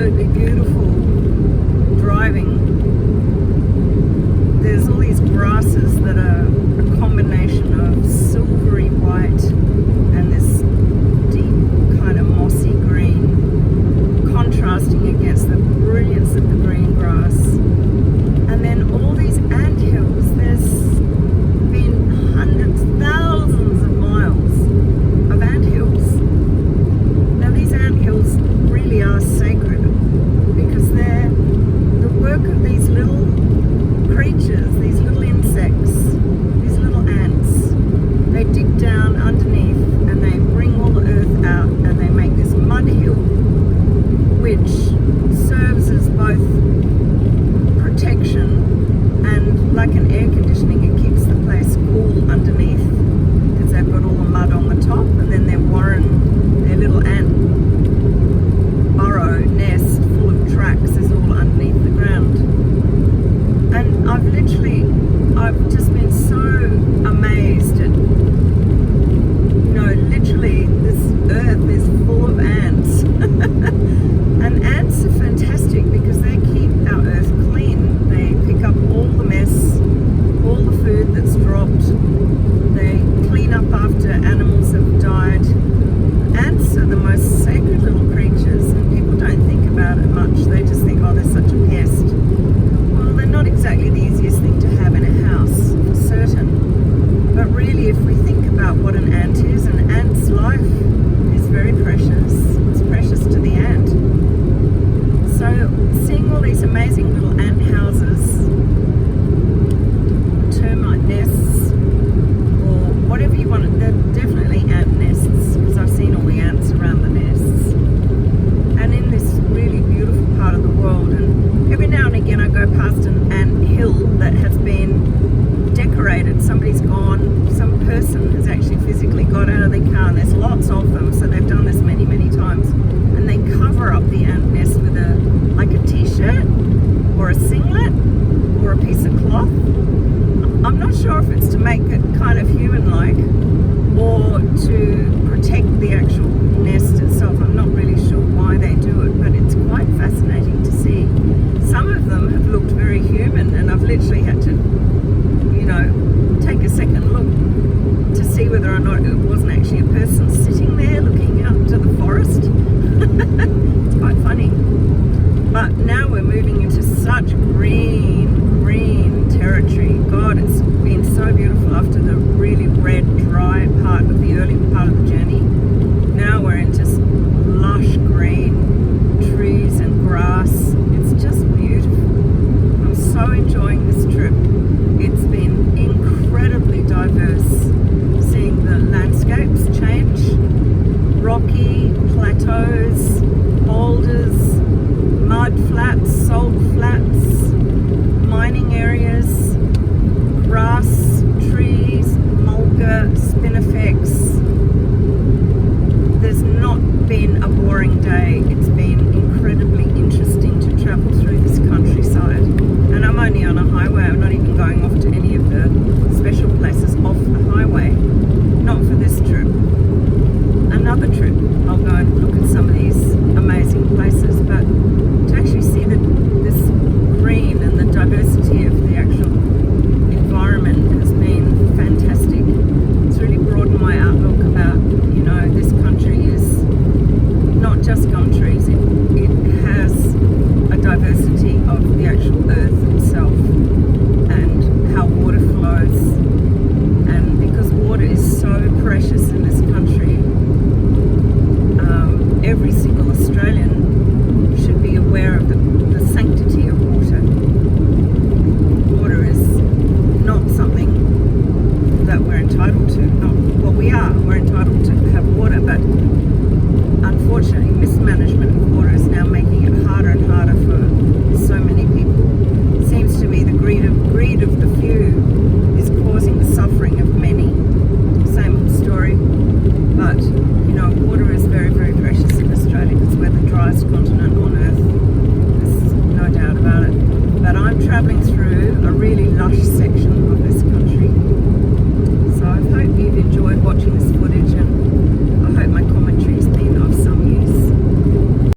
Absolutely beautiful driving. There's all these grasses that are a combination of silvery white and this deep kind of mossy green, contrasting against the brilliance of the green grass. And then all these ant hills. There's been hundreds, thousands of miles of ant hills. Now these ant hills really are sacred because they're the work of these little creatures, these little insects, these little ants. They dig down underneath and they bring all the earth out and they make this mud hill, which serves as both protection and like an air conditioning. It keeps the place cool underneath because they've got all the mud on the top, and then their warren, their little ant burrow nest full of tracks is all underneath the ground. And I've just been so amazed at, literally this earth is full of ants. And ants are fantastic because they keep our earth clean. They pick up all the mess, all the food that's dropped. They clean up after animals have died. Ants are the most sacred little creatures, and people don't think about it much. They just think, oh, they're such a pest. Well, they're not exactly the easiest thing to have in a house, for certain. But really, if we think about what an ant is, an ant's life is very precious. It's precious to the ant. So seeing all these amazing little ant houses, termite nests, or whatever you want, they're definitely ant nests because I've seen all the ants around the nests. And in this really beautiful part of the world, and every now and again I go past an ant hill that has been decorated. Somebody's gone, some person has actually physically got out of their car, and there's lots of them, so they've done this many, many times, and they cover up the ant nest with a t-shirt or a singlet or a piece of cloth. I'm not sure if it's to make it kind of human-like or to protect the actual nest itself. I'm not really sure why they do it, but it's quite fascinating to see. Some of them have looked very human, and I've literally had to take a second look to see whether or not it wasn't actually a person sitting there looking out into the forest. It's quite funny. But now we're moving into such green territory. God, it's been so beautiful after the really red, dry part of the early part of the journey. Now we're into lush green trees and grass. It's just beautiful. I'm so enjoying this trip. It's been incredibly diverse, seeing the landscapes change, rocky plateaus, boulders, mud flats, salt flats, mining areas, grass, trees, mulga, spinifex. There's not been a boring day. It's been